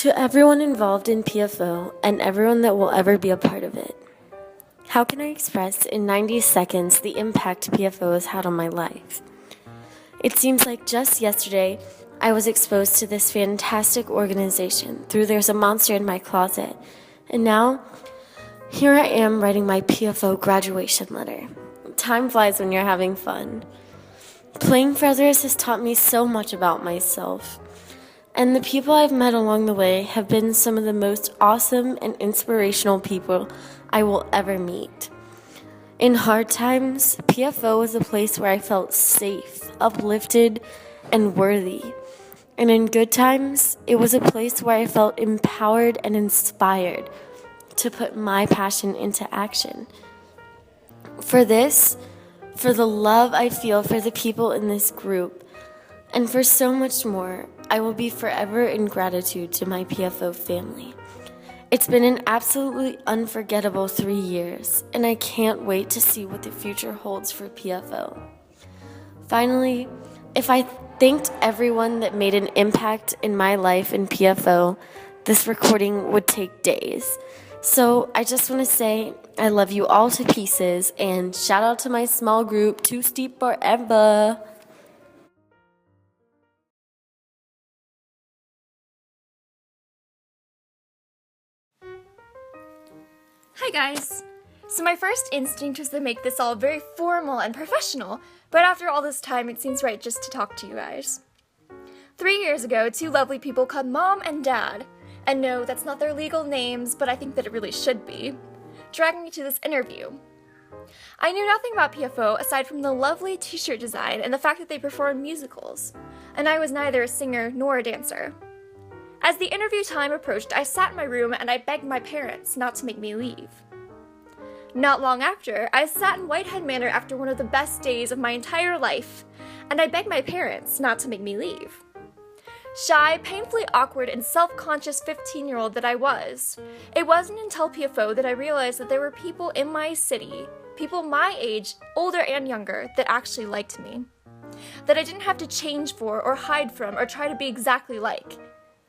To everyone involved in PFO and everyone that will ever be a part of it, how can I express in 90 seconds the impact PFO has had on my life? It seems like just yesterday I was exposed to this fantastic organization through There's a Monster in My Closet, and now here I am writing my PFO graduation letter. Time flies when you're having fun. Playing for others has taught me so much about myself. And the people I've met along the way have been some of the most awesome and inspirational people I will ever meet. In hard times, PFO was a place where I felt safe, uplifted, and worthy. And in good times, it was a place where I felt empowered and inspired to put my passion into action. For the love I feel for the people in this group, and for so much more, I will be forever in gratitude to my PFO family. It's been an absolutely unforgettable 3 years, and I can't wait to see what the future holds for PFO. Finally, if I thanked everyone that made an impact in my life in PFO, this recording would take days. So I just want to say I love you all to pieces, and shout out to my small group, Too Steep Forever. Hi guys! So my first instinct was to make this all very formal and professional, but after all this time it seems right just to talk to you guys. 3 years ago, two lovely people called Mom and Dad, and no, that's not their legal names, but I think that it really should be, dragged me to this interview. I knew nothing about PFO aside from the lovely t-shirt design and the fact that they performed musicals, and I was neither a singer nor a dancer. As the interview time approached, I sat in my room and I begged my parents not to make me leave. Not long after, I sat in Whitehead Manor after one of the best days of my entire life, and I begged my parents not to make me leave. Shy, painfully awkward, and self-conscious 15-year-old that I was, it wasn't until PFO that I realized that there were people in my city, people my age, older and younger, that actually liked me. That I didn't have to change for or hide from or try to be exactly like.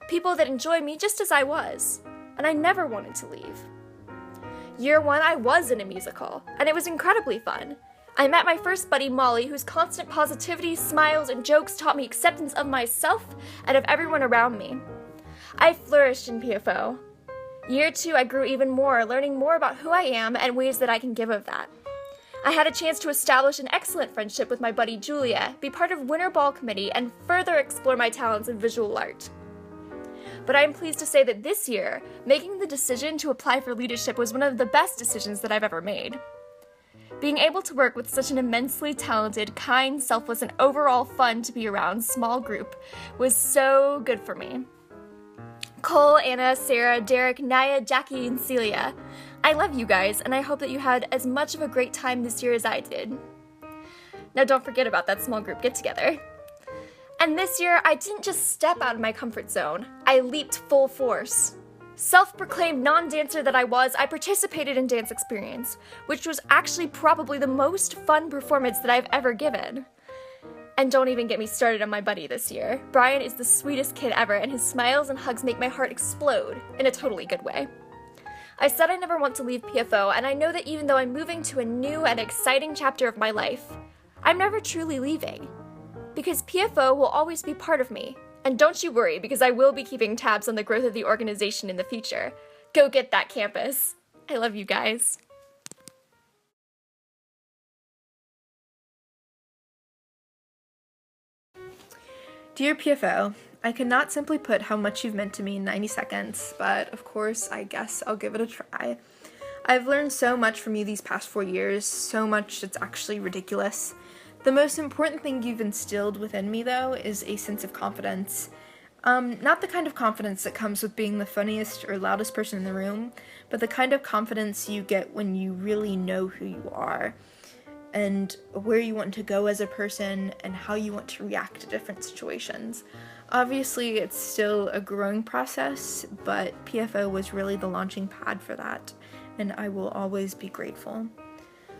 People that enjoyed me just as I was, and I never wanted to leave. Year one, I was in a musical, and it was incredibly fun. I met my first buddy, Molly, whose constant positivity, smiles, and jokes taught me acceptance of myself and of everyone around me. I flourished in PFO. Year two, I grew even more, learning more about who I am and ways that I can give of that. I had a chance to establish an excellent friendship with my buddy Julia, be part of Winter Ball Committee, and further explore my talents in visual art. But I am pleased to say that this year, making the decision to apply for leadership was one of the best decisions that I've ever made. Being able to work with such an immensely talented, kind, selfless, and overall fun to be around small group was so good for me. Cole, Anna, Sarah, Derek, Naya, Jackie, and Celia, I love you guys, and I hope that you had as much of a great time this year as I did. Now don't forget about that small group get-together. And this year, I didn't just step out of my comfort zone, I leaped full force. Self-proclaimed non-dancer that I was, I participated in Dance Experience, which was actually probably the most fun performance that I've ever given. And don't even get me started on my buddy this year. Brian is the sweetest kid ever, and his smiles and hugs make my heart explode, in a totally good way. I said I never want to leave PFO, and I know that even though I'm moving to a new and exciting chapter of my life, I'm never truly leaving. Because PFO will always be part of me. And don't you worry, because I will be keeping tabs on the growth of the organization in the future. Go get that campus. I love you guys. Dear PFO, I cannot simply put how much you've meant to me in 90 seconds, but of course, I guess I'll give it a try. I've learned so much from you these past 4 years, so much it's actually ridiculous. The most important thing you've instilled within me, though, is a sense of confidence. Not the kind of confidence that comes with being the funniest or loudest person in the room, but the kind of confidence you get when you really know who you are, and where you want to go as a person, and how you want to react to different situations. Obviously, it's still a growing process, but PFO was really the launching pad for that, and I will always be grateful.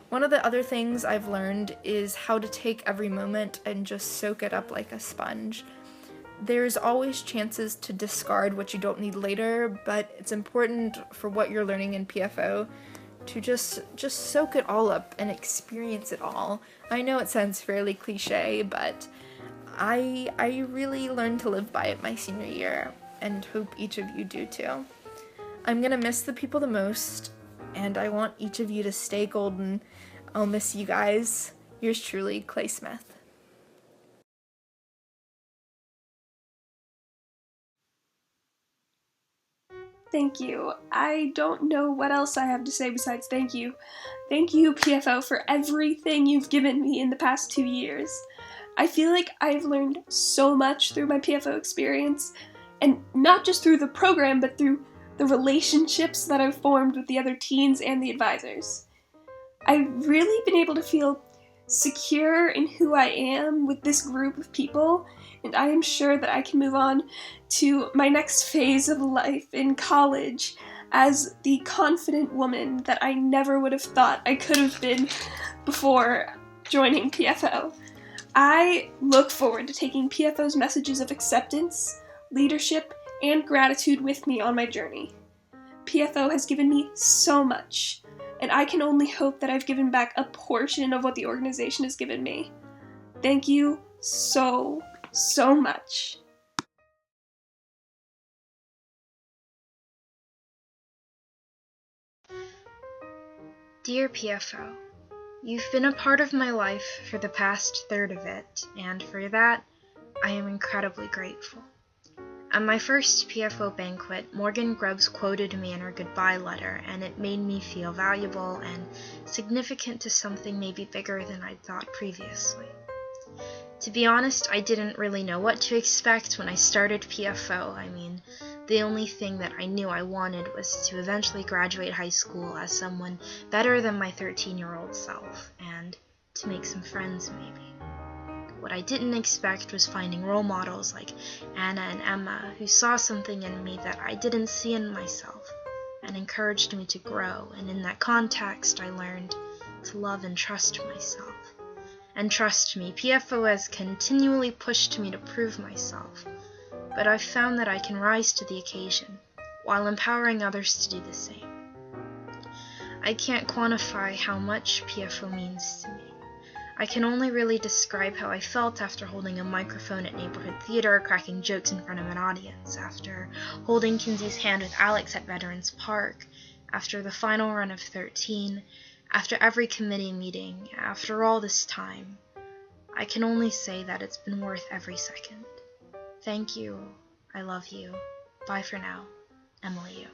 One of the other things I've learned is how to take every moment and just soak it up like a sponge. There's always chances to discard what you don't need later, but it's important for what you're learning in PFO to just soak it all up and experience it all. I know it sounds fairly cliche, but I really learned to live by it my senior year, and hope each of you do too. I'm gonna miss the people the most, and I want each of you to stay golden. I'll miss you guys. Yours truly, Clay Smith. Thank you. I don't know what else I have to say besides thank you. Thank you, PFO, for everything you've given me in the past 2 years. I feel like I've learned so much through my PFO experience, and not just through the program, but through the relationships that I've formed with the other teens and the advisors. I've really been able to feel secure in who I am with this group of people, and I am sure that I can move on to my next phase of life in college as the confident woman that I never would have thought I could have been before joining PFO. I look forward to taking PFO's messages of acceptance, leadership, and gratitude with me on my journey. PFO has given me so much, and I can only hope that I've given back a portion of what the organization has given me. Thank you so much. Dear PFO, you've been a part of my life for the past third of it, and for that, I am incredibly grateful. At my first PFO banquet, Morgan Grubbs quoted me in her goodbye letter, and it made me feel valuable and significant to something maybe bigger than I'd thought previously. To be honest, I didn't really know what to expect when I started PFO. I mean, the only thing that I knew I wanted was to eventually graduate high school as someone better than my 13-year-old self, and to make some friends maybe. What I didn't expect was finding role models like Anna and Emma who saw something in me that I didn't see in myself and encouraged me to grow, and in that context I learned to love and trust myself. And trust me, PFO has continually pushed me to prove myself, but I've found that I can rise to the occasion while empowering others to do the same. I can't quantify how much PFO means to me. I can only really describe how I felt after holding a microphone at neighborhood theater, cracking jokes in front of an audience, after holding Kinsey's hand with Alex at Veterans Park, after the final run of 13, after every committee meeting, after all this time. I can only say that it's been worth every second. Thank you. I love you. Bye for now. Emily Yu.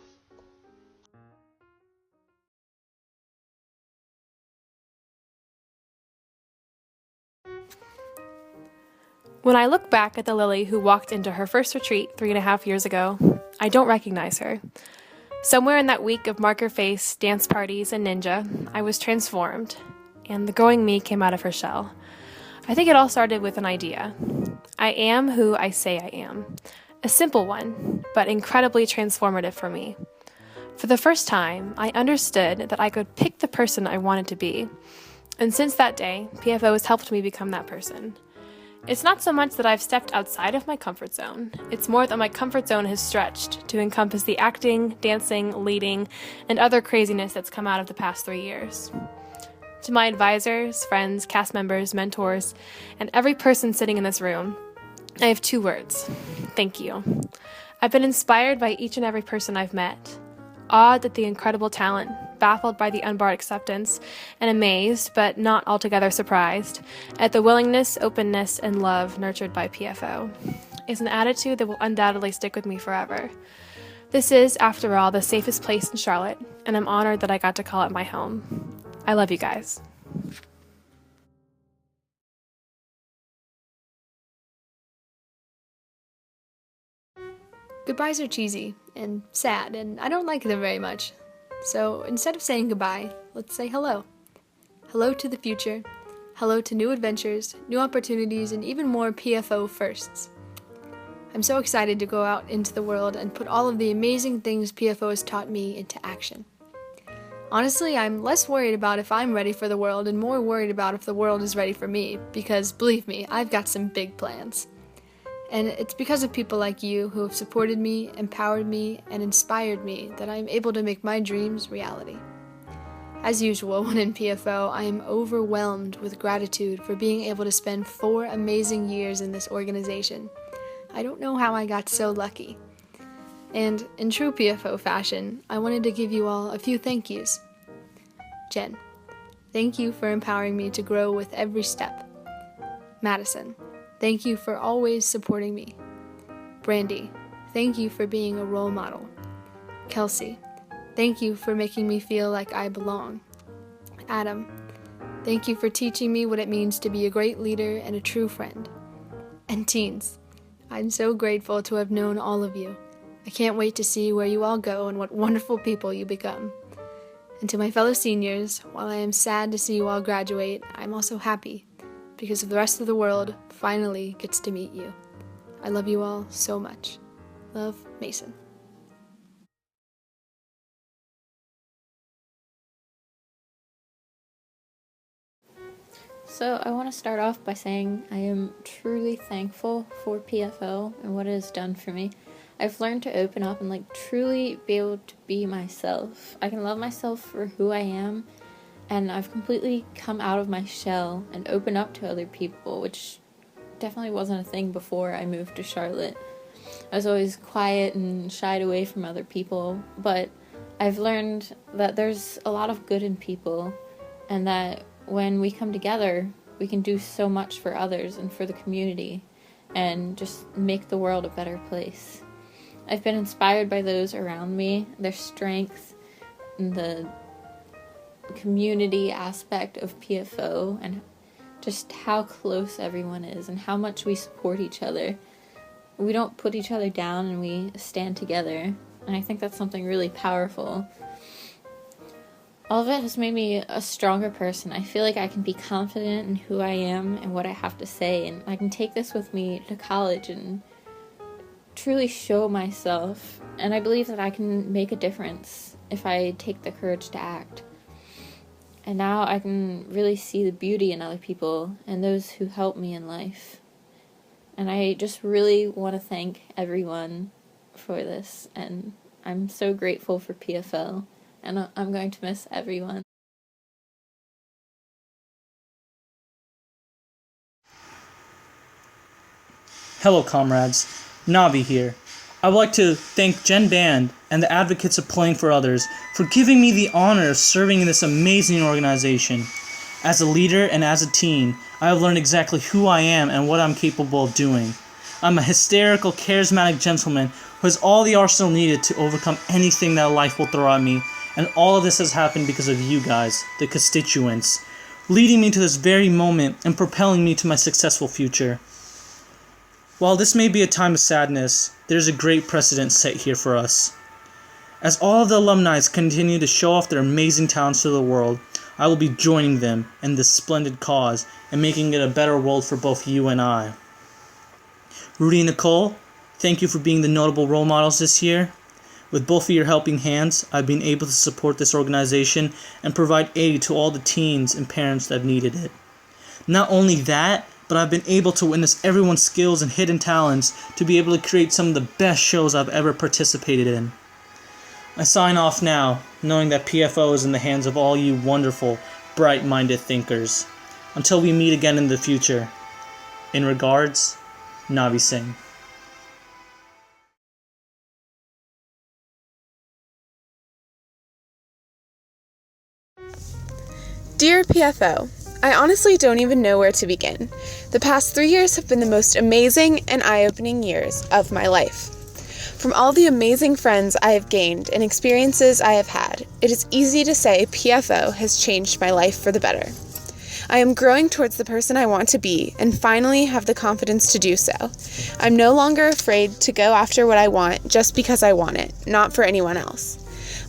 When I look back at the Lily who walked into her first retreat 3.5 years ago, I don't recognize her. Somewhere in that week of marker face, dance parties, and ninja, I was transformed, and the growing me came out of her shell. I think it all started with an idea. I am who I say I am. A simple one, but incredibly transformative for me. For the first time, I understood that I could pick the person I wanted to be. And since that day, PFO has helped me become that person. It's not so much that I've stepped outside of my comfort zone. It's more that my comfort zone has stretched to encompass the acting, dancing, leading, and other craziness that's come out of the past 3 years. To my advisors, friends, cast members, mentors, and every person sitting in this room, I have 2 words. Thank you. I've been inspired by each and every person I've met, awed at the incredible talent, baffled by the unbarred acceptance, and amazed, but not altogether surprised, at the willingness, openness, and love nurtured by PFO. It's an attitude that will undoubtedly stick with me forever. This is, after all, the safest place in Charlotte, and I'm honored that I got to call it my home. I love you guys. Goodbyes are cheesy and sad, and I don't like them very much. So instead of saying goodbye, let's say hello. Hello to the future. Hello to new adventures, new opportunities, and even more PFO firsts. I'm so excited to go out into the world and put all of the amazing things PFO has taught me into action. Honestly, I'm less worried about if I'm ready for the world and more worried about if the world is ready for me, because believe me, I've got some big plans. And it's because of people like you who have supported me, empowered me, and inspired me that I am able to make my dreams reality. As usual, when in PFO, I am overwhelmed with gratitude for being able to spend 4 amazing years in this organization. I don't know how I got so lucky. And in true PFO fashion, I wanted to give you all a few thank yous. Jen, thank you for empowering me to grow with every step. Madison, thank you for always supporting me. Brandy, thank you for being a role model. Kelsey, thank you for making me feel like I belong. Adam, thank you for teaching me what it means to be a great leader and a true friend. And teens, I'm so grateful to have known all of you. I can't wait to see where you all go and what wonderful people you become. And to my fellow seniors, while I am sad to see you all graduate, I'm also happy because the rest of the world finally gets to meet you. I love you all so much. Love, Mason. So I want to start off by saying I am truly thankful for PFO and what it has done for me. I've learned to open up and truly be able to be myself. I can love myself for who I am, and I've completely come out of my shell and opened up to other people, which definitely wasn't a thing before I moved to Charlotte. I was always quiet and shied away from other people, but I've learned that there's a lot of good in people, and that when we come together, we can do so much for others and for the community, and just make the world a better place. I've been inspired by those around me, their strength, and the community aspect of PFO, and just how close everyone is and how much we support each other. We don't put each other down and we stand together, and I think that's something really powerful. All of it has made me a stronger person. I feel like I can be confident in who I am and what I have to say, and I can take this with me to college and truly show myself, and I believe that I can make a difference if I take the courage to act. And now I can really see the beauty in other people and those who help me in life. And I just really want to thank everyone for this, and I'm so grateful for PFL, and I'm going to miss everyone. Hello comrades, Navi here. I would like to thank Jen Band and the Advocates of Playing for Others for giving me the honor of serving in this amazing organization. As a leader and as a teen, I have learned exactly who I am and what I'm capable of doing. I'm a hysterical, charismatic gentleman who has all the arsenal needed to overcome anything that life will throw at me, and all of this has happened because of you guys, the constituents, leading me to this very moment and propelling me to my successful future. While this may be a time of sadness, there's a great precedent set here for us. As all of the alumni continue to show off their amazing talents to the world, I will be joining them in this splendid cause and making it a better world for both you and I. Rudy and Nicole, thank you for being the notable role models this year. With both of your helping hands, I've been able to support this organization and provide aid to all the teens and parents that have needed it. Not only that, but I've been able to witness everyone's skills and hidden talents to be able to create some of the best shows I've ever participated in. I sign off now, knowing that PFO is in the hands of all you wonderful, bright-minded thinkers. Until we meet again in the future. In regards, Navi Singh. Dear PFO, I honestly don't even know where to begin. The past 3 years have been the most amazing and eye-opening years of my life. From all the amazing friends I have gained and experiences I have had, it is easy to say PFO has changed my life for the better. I am growing towards the person I want to be and finally have the confidence to do so. I'm no longer afraid to go after what I want just because I want it, not for anyone else.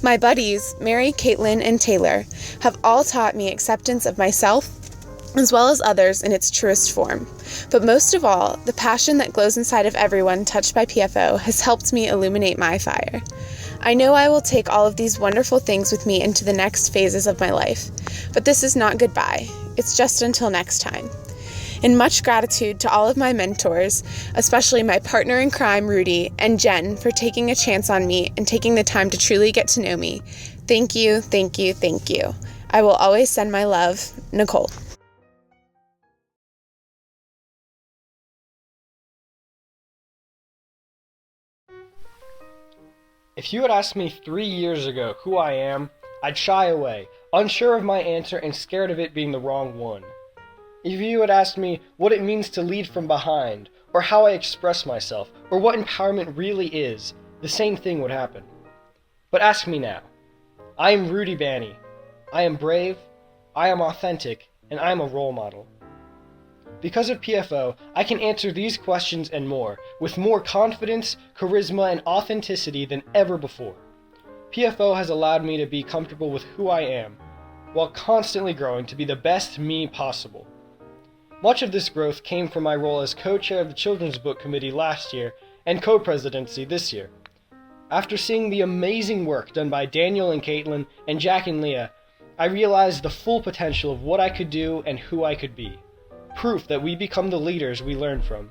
My buddies, Mary, Caitlin, and Taylor, have all taught me acceptance of myself as well as others in its truest form. But most of all, the passion that glows inside of everyone touched by PFO has helped me illuminate my fire. I know I will take all of these wonderful things with me into the next phases of my life, but this is not goodbye. It's just until next time. And much gratitude to all of my mentors, especially my partner in crime, Rudy, and Jen, for taking a chance on me and taking the time to truly get to know me. Thank you, thank you, thank you. I will always send my love, Nicole. If you had asked me 3 years ago who I am, I'd shy away, unsure of my answer and scared of it being the wrong one. If you had asked me what it means to lead from behind, or how I express myself, or what empowerment really is, the same thing would happen. But ask me now. I am Rudy Banney. I am brave, I am authentic, and I am a role model. Because of PFO, I can answer these questions and more, with more confidence, charisma, and authenticity than ever before. PFO has allowed me to be comfortable with who I am, while constantly growing to be the best me possible. Much of this growth came from my role as co-chair of the Children's Book Committee last year, and co-presidency this year. After seeing the amazing work done by Daniel and Caitlin, and Jack and Leah, I realized the full potential of what I could do and who I could be. Proof that we become the leaders we learn from.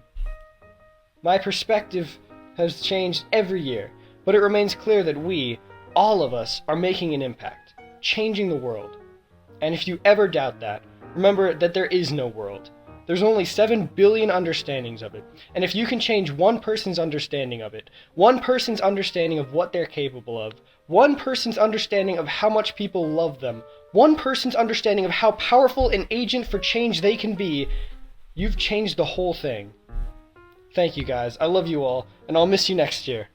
My perspective has changed every year, but it remains clear that we, all of us, are making an impact, changing the world. And if you ever doubt that, remember that there is no world. There's only 7 billion understandings of it, and if you can change one person's understanding of it, one person's understanding of what they're capable of, one person's understanding of how much people love them, one person's understanding of how powerful an agent for change they can be, you've changed the whole thing. Thank you guys, I love you all, and I'll miss you next year.